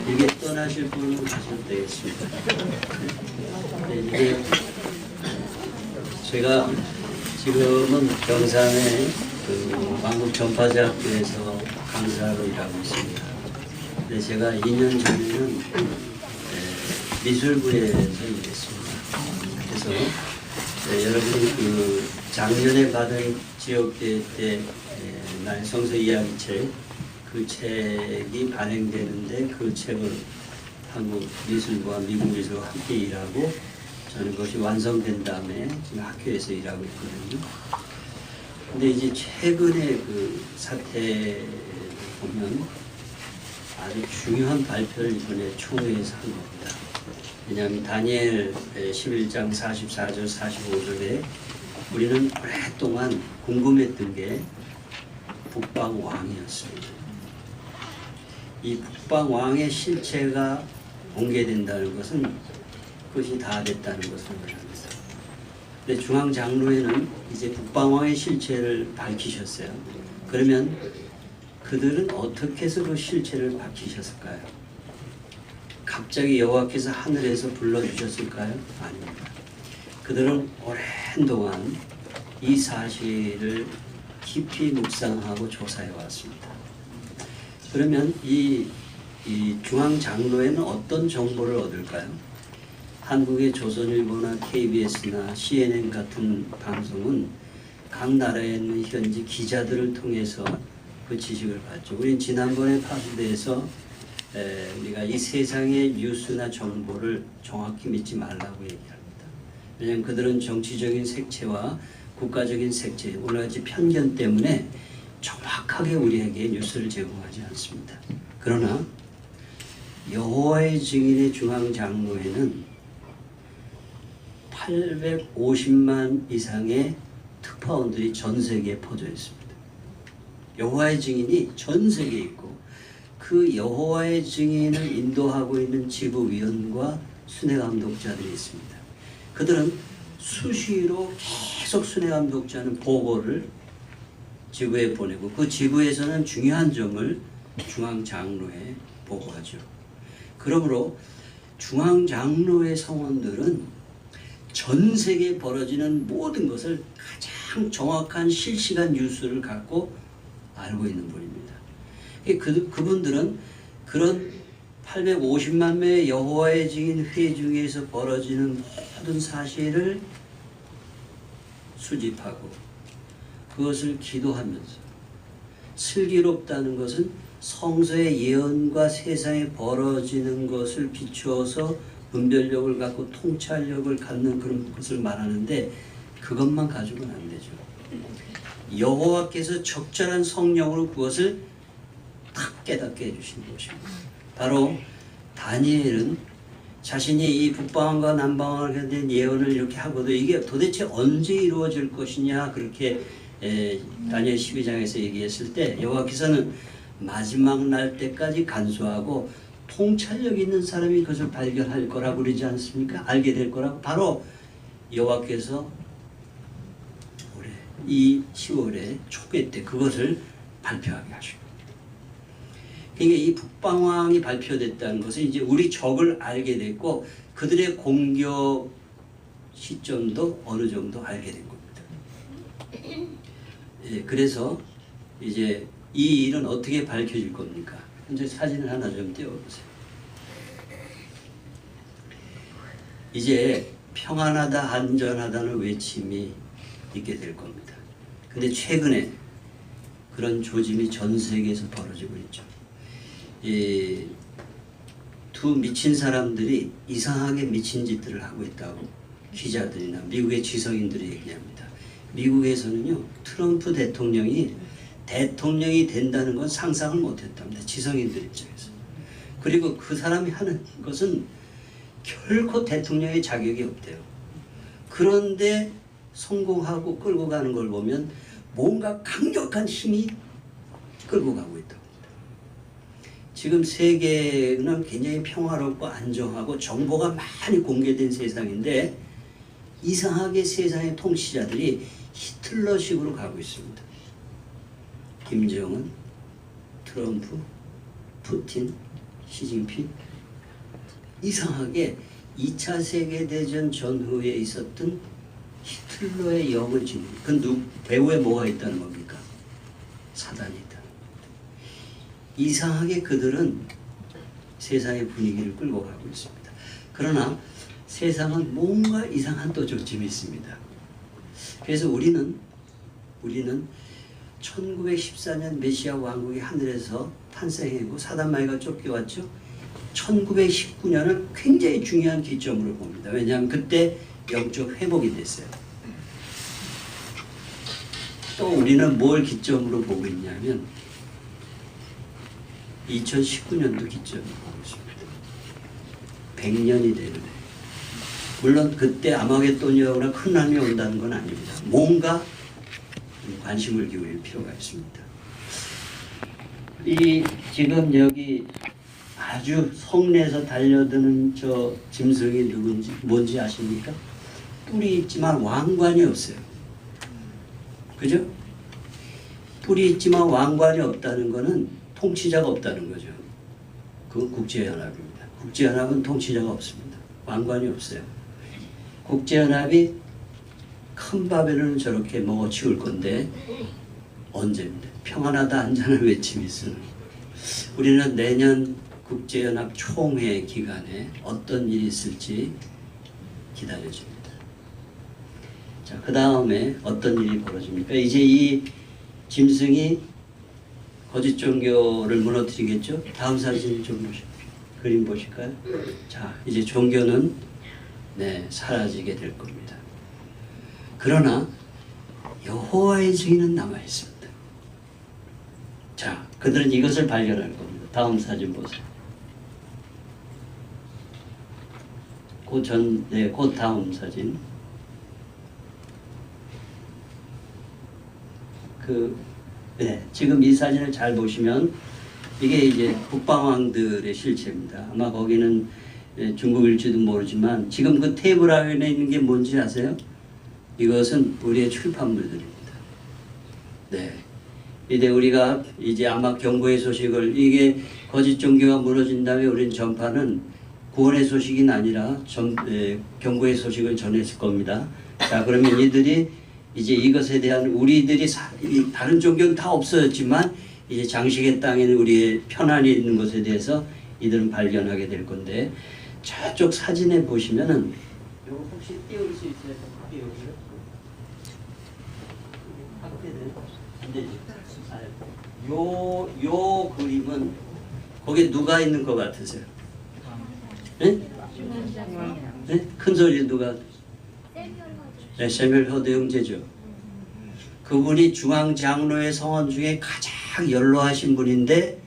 이게 떠나실 분은 가셔도 되겠습니다. 네, 이게 제가 지금은 경산의 그 한국전파제학교에서 강사로 일하고 있습니다. 근데 제가 2년 전에는 미술부에서 일했습니다. 그래서 여러분이 그 작년에 받은 지역대회 때 나의 성서 이야기책 그 책이 발행되는데 그 책을 한국 미술부와 미국 미술과 함께 일하고 저는 그것이 완성된 다음에 지금 학교에서 일하고 있거든요. 근데 이제 최근에 그 사태를 보면 아주 중요한 발표를 이번에 총회에서 한 겁니다. 왜냐하면 다니엘 11장 44절 45절에 우리는 오랫동안 궁금했던 게 북방왕이었습니다. 이 북방왕의 실체가 공개된다는 것은 그것이 다 됐다는 것을 말합니다. 근데 중앙장로회는 이제 북방왕의 실체를 밝히셨어요. 그러면 그들은 어떻게 해서 그 실체를 밝히셨을까요? 갑자기 여호와께서 하늘에서 불러주셨을까요? 아닙니다. 그들은 오랜 동안 이 사실을 깊이 묵상하고 조사해 왔습니다. 그러면 이 중앙장로회는 어떤 정보를 얻을까요? 한국의 조선일보나 KBS나 CNN 같은 방송은 각 나라에 있는 현지 기자들을 통해서 그 지식을 받죠. 우린 지난번에 파수대에서 우리가 이 세상의 뉴스나 정보를 정확히 믿지 말라고 얘기합니다. 왜냐하면 그들은 정치적인 색채와 국가적인 색채, 여러 가지 편견 때문에 정확하게 우리에게 뉴스를 제공하지 않습니다. 그러나 여호와의 증인의 중앙장로회는 850만 이상의 특파원들이 전 세계에 퍼져 있습니다. 여호와의 증인이 전 세계에 있고 그 여호와의 증인을 인도하고 있는 지부위원과 순회감독자들이 있습니다. 그들은 수시로 계속 순회감독자는 보고를 지부에 보내고 그 지부에서는 중요한 점을 중앙장로에 보고하죠. 그러므로 중앙장로의 성원들은 전 세계에 벌어지는 모든 것을 가장 정확한 실시간 뉴스를 갖고 알고 있는 분입니다. 그분들은 그런 850만 명의 여호와의 증인 회중에서 벌어지는 모든 사실을 수집하고 그것을 기도하면서 슬기롭다는 것은 성서의 예언과 세상에 벌어지는 것을 비추어서 분별력을 갖고 통찰력을 갖는 그런 것을 말하는데 그것만 가지고는 안 되죠. 여호와께서 적절한 성령으로 그것을 딱 깨닫게 해주시는 것입니다. 바로 다니엘은 자신이 이 북방왕과 남방왕에 대한 예언을 이렇게 하고도 이게 도대체 언제 이루어질 것이냐 그렇게 다니엘 12장에서 얘기했을 때 여호와께서는 마지막 날 때까지 간수하고 통찰력 있는 사람이 그것을 발견할 거라고 그러지 않습니까? 알게 될 거라고 바로 여호와께서 올해 이 10월에 초계 때 그것을 발표하게 하십니다. 그러니까 이 북방왕이 발표됐다는 것은 이제 우리 적을 알게 됐고 그들의 공격 시점도 어느 정도 알게 된 겁니다. 예, 그래서 이제 이 일은 어떻게 밝혀질 겁니까? 현재 사진을 하나 좀 띄워보세요. 이제 평안하다 안전하다는 외침이 있게 될 겁니다. 근데 최근에 그런 조짐이 전 세계에서 벌어지고 있죠. 두 미친 사람들이 이상하게 미친 짓들을 하고 있다고 기자들이나 미국의 지성인들이 얘기합니다. 미국에서는요 트럼프 대통령이 된다는 건 상상을 못했답니다. 지성인들 입장에서. 그리고 그 사람이 하는 것은 결코 대통령의 자격이 없대요. 그런데 성공하고 끌고 가는 걸 보면 뭔가 강력한 힘이 끌고 가고 있다고 합니다. 지금 세계는 굉장히 평화롭고 안정하고 정보가 많이 공개된 세상인데 이상하게 세상의 통치자들이 히틀러식으로 가고 있습니다. 김정은, 트럼프, 푸틴, 시진핑. 이상하게 2차 세계대전 전후에 있었던 히틀러의 영을 지닌 그 배후에 뭐가 있다는 겁니까? 사단이 있다는 겁니다. 이상하게 그들은 세상의 분위기를 끌고 가고 있습니다. 그러나 세상은 뭔가 이상한 또 조짐이 있습니다. 그래서 우리는 1914년 메시아 왕국이 하늘에서 탄생했고 사단마귀가 쫓겨왔죠. 1919년을 굉장히 중요한 기점으로 봅니다. 왜냐하면 그때 영적 회복이 됐어요. 또 우리는 뭘 기점으로 보고 있냐면 2019년도 기점으로 보고 있습니다. 100년이 되는 해. 물론 그때 아마겟돈이라거나 큰 난이 온다는 건 아닙니다. 뭔가 관심을 기울일 필요가 있습니다. 이 지금 여기 아주 성내에서 달려드는 저 짐승이 누군지 뭔지 아십니까? 뿔이 있지만 왕관이 없어요. 그죠? 뿔이 있지만 왕관이 없다는 것은 통치자가 없다는 거죠. 그건 국제연합입니다. 국제연합은 통치자가 없습니다. 왕관이 없어요. 국제연합이 큰 바벨론을 저렇게 먹어치울 건데 언제입니다. 평안하다 안전한 외침이 있으니 우리는 내년 국제연합 총회 기간에 어떤 일이 있을지 기다려집니다. 자, 그 다음에 어떤 일이 벌어집니까? 이제 이 짐승이 거짓 종교를 무너뜨리겠죠? 다음 사진 좀 보십시오. 그림 보실까요? 자, 이제 종교는 사라지게 될 겁니다. 그러나 여호와의 증인은 남아 있습니다. 자, 그들은 이것을 발견할 겁니다. 다음 사진 보세요. 그 다음 사진. 지금 이 사진을 잘 보시면 이게 이제 북방왕들의 실체입니다. 아마 거기는 중국일지도 모르지만 지금 그 테이블 안에 있는 게 뭔지 아세요? 이것은 우리의 출판물들입니다. 이제 우리가 이제 아마 경고의 소식을 이게 거짓 종교가 무너진 다음에 우리는 전파는 구원의 소식이 아니라 경고의 소식을 전했을 겁니다. 자, 그러면 이들이 이제 이것에 대한 우리들이 다른 종교는 다 없어졌지만 이제 장식의 땅에는 우리의 편안이 있는 것에 대해서 이들은 발견하게 될 건데 저쪽 사진에 보시면은 이거 혹시 띄울 수 있어요? 띄우세요? 안 되지. 요 그림은 거기에 누가 있는 것 같으세요? 네? 큰 소리 누가? 샘웰 허드 형제죠. 그분이 중앙장로의 성원 중에 가장 연로하신 분인데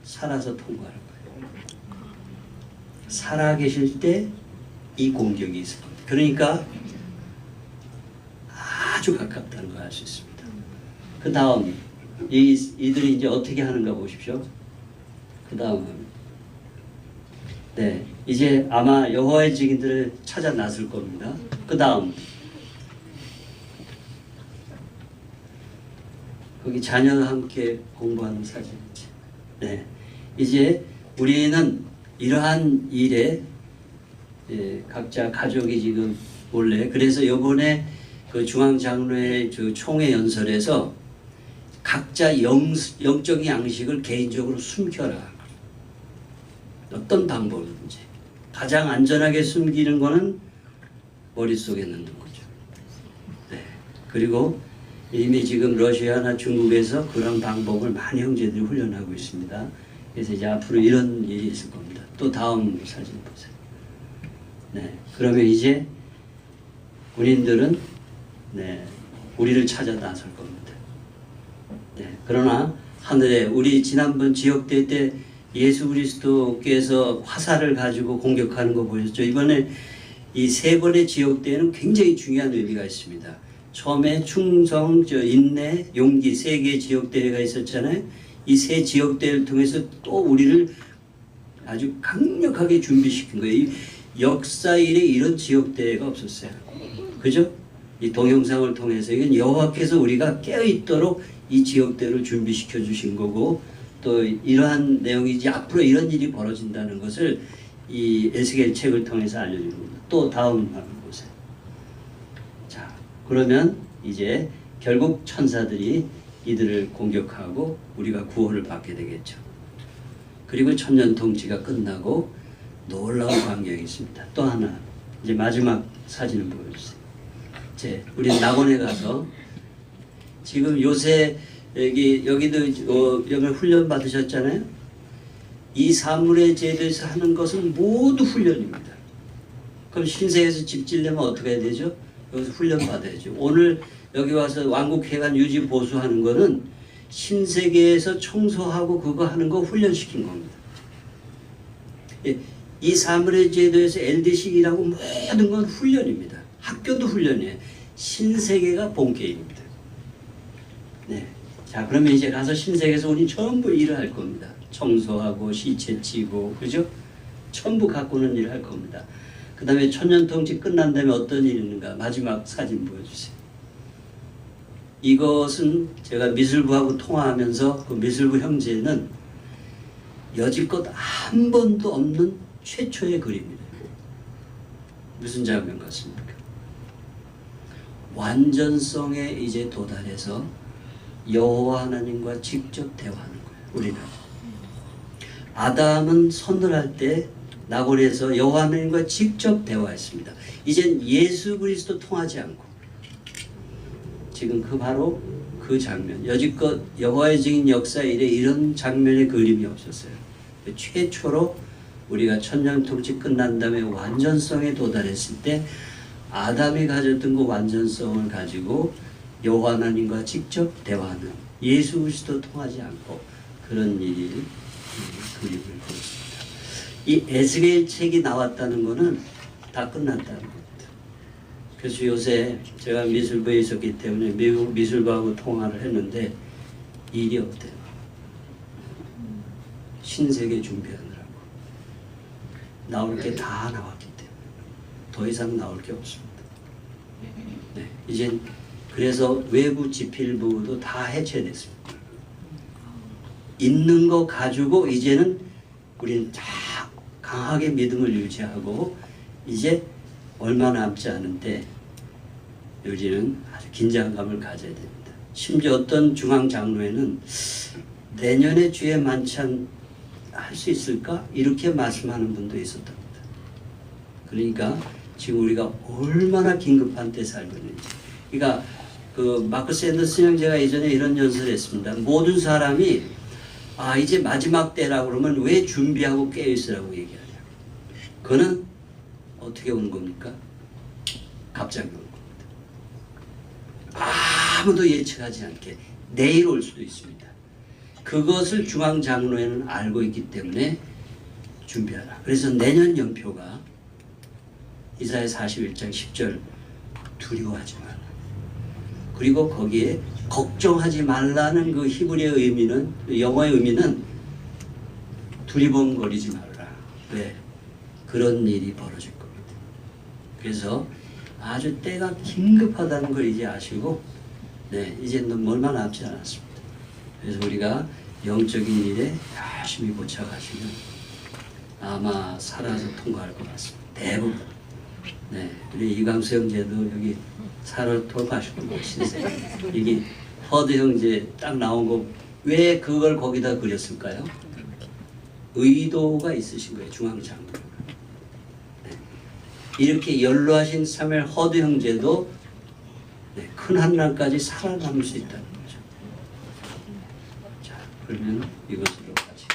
살아서 통과할 거예요. 살아계실 때 이 공격이 있을 겁니다. 그러니까 아주 가깝다는 걸 알 수 있습니다. 그 다음 이들이 이제 어떻게 하는가 보십시오. 그 다음 이제 아마 여호와의 증인들을 찾아 나설 겁니다. 그 다음 거기 자녀와 함께 공부하는 사진이지. 이제 우리는 이러한 일에 각자 가족이 지금 원래 그래서 이번에 그 중앙장로회 총회 연설에서 각자 영적인 양식을 개인적으로 숨겨라. 어떤 방법이든지 가장 안전하게 숨기는 거는 머릿속에 넣는 거죠. 그리고 이미 지금 러시아나 중국에서 그런 방법을 많이 형제들이 훈련하고 있습니다. 그래서 이제 앞으로 이런 일이 있을 겁니다. 또 다음 사진 보세요. 그러면 이제 군인들은 우리를 찾아 나설 겁니다. 그러나 하늘에 우리 지난번 지역대회 때 예수 그리스도께서 화살을 가지고 공격하는 거 보셨죠? 이번에 이 세 번의 지역대회는 굉장히 중요한 의미가 있습니다. 처음에 충성, 인내, 용기 세 개의 지역대회가 있었잖아요. 이 세 지역대회를 통해서 또 우리를 아주 강력하게 준비시킨 거예요. 이 역사 일에 이런 지역대회가 없었어요. 그죠? 이 동영상을 통해서 이건 여호와께서 우리가 깨어있도록 이 지역대회를 준비시켜 주신 거고 또 이러한 내용이 이제 앞으로 이런 일이 벌어진다는 것을 이 에스겔 책을 통해서 알려주는 겁니다. 또 다음 화면 보세요. 자, 그러면 이제 결국 천사들이 이들을 공격하고 우리가 구원을 받게 되겠죠. 그리고 천년 통치가 끝나고 놀라운 광경이 있습니다. 또 하나, 이제 마지막 사진을 보여주세요. 이제 우리 낙원에 가서 지금 요새 여기도 여기 훈련 받으셨잖아요. 이 사물의 제도에서 하는 것은 모두 훈련입니다. 그럼 신세계에서 집 지려면 어떻게 해야 되죠? 여기서 훈련 받아야죠. 오늘 여기 와서 왕국회관 유지 보수하는 거는 신세계에서 청소하고 그거 하는 거 훈련시킨 겁니다. 이 사물의 제도에서 LDC라고 모든 건 훈련입니다. 학교도 훈련이에요. 신세계가 본게임입니다. 네. 자, 그러면 이제 가서 신세계에서 우리 전부 일을 할 겁니다. 청소하고 시체 치고, 그죠? 전부 가꾸는 일을 할 겁니다. 그 다음에 천년통치 끝난 다음에 어떤 일이 있는가? 마지막 사진 보여주세요. 이것은 제가 미술부하고 통화하면서 그 미술부 형제는 여지껏 한 번도 없는 최초의 그림이래요. 무슨 장면 같습니까? 완전성에 이제 도달해서 여호와 하나님과 직접 대화하는 거예요. 우리는 아담은 선을 때 나골에서 여호와 하나님과 직접 대화했습니다. 이젠 예수 그리스도 통하지 않고 지금 바로 그 장면, 여지껏 여호와의 증인 역사 이래 이런 장면의 그림이 없었어요. 최초로 우리가 천년통치 끝난 다음에 완전성에 도달했을 때 아담이 가졌던 그 완전성을 가지고 여호와 하나님과 직접 대화하는, 예수 그리스도 통하지 않고 그런 일이 그림을 보였습니다. 이 에스겔 책이 나왔다는 것은 다 끝났다는 겁니다. 그래서 요새 제가 미술부에 있었기 때문에 미국 미술부하고 통화를 했는데 일이 없대요. 신세계 준비하느라고. 나올 게 다 나왔기 때문에 더 이상 나올 게 없습니다. 네, 이젠 그래서 외부 지필부도 다 해체됐습니다. 있는 거 가지고 이제는 우리는 다 강하게 믿음을 유지하고 이제 얼마 남지 않은데 요즘은 아주 긴장감을 가져야 됩니다. 심지어 어떤 중앙장로회는 내년에 주의 만찬 할 수 있을까? 이렇게 말씀하는 분도 있었답니다. 그러니까 지금 우리가 얼마나 긴급한 때 살고 있는지. 그러니까 그 마크스 앤더슨 형제가 예전에 이런 연설을 했습니다. 모든 사람이 이제 마지막 때라고 그러면 왜 준비하고 깨어있으라고 얘기하냐. 그거는 어떻게 오는 겁니까? 갑자기 오는 겁니다. 아무도 예측하지 않게 내일 올 수도 있습니다. 그것을 중앙장로회는 알고 있기 때문에 준비하라. 그래서 내년 연표가 이사야 41장 10절 두려워하지 말라. 그리고 거기에 걱정하지 말라는 그 히브리의 의미는, 영어의 의미는 두리번거리지 말라. 왜? 그런 일이 벌어질 겁니다. 그래서 아주 때가 긴급하다는 걸 이제 아시고, 네, 이제는 얼마 남지 않았습니다. 그래서 우리가 영적인 일에 열심히 고쳐가시면 아마 살아서 통과할 것 같습니다. 대부분. 네, 우리 이광수 형제도 여기 살아 통과하시고 신세. 이게 허드 형제 딱 나온 거 왜 그걸 거기다 그렸을까요? 의도가 있으신 거예요, 중앙장로. 네. 이렇게 연로하신 사무엘 허드 형제도 네, 큰 한날까지 살아남을 수 있다는 거죠. 자, 그러면 이것으로 같이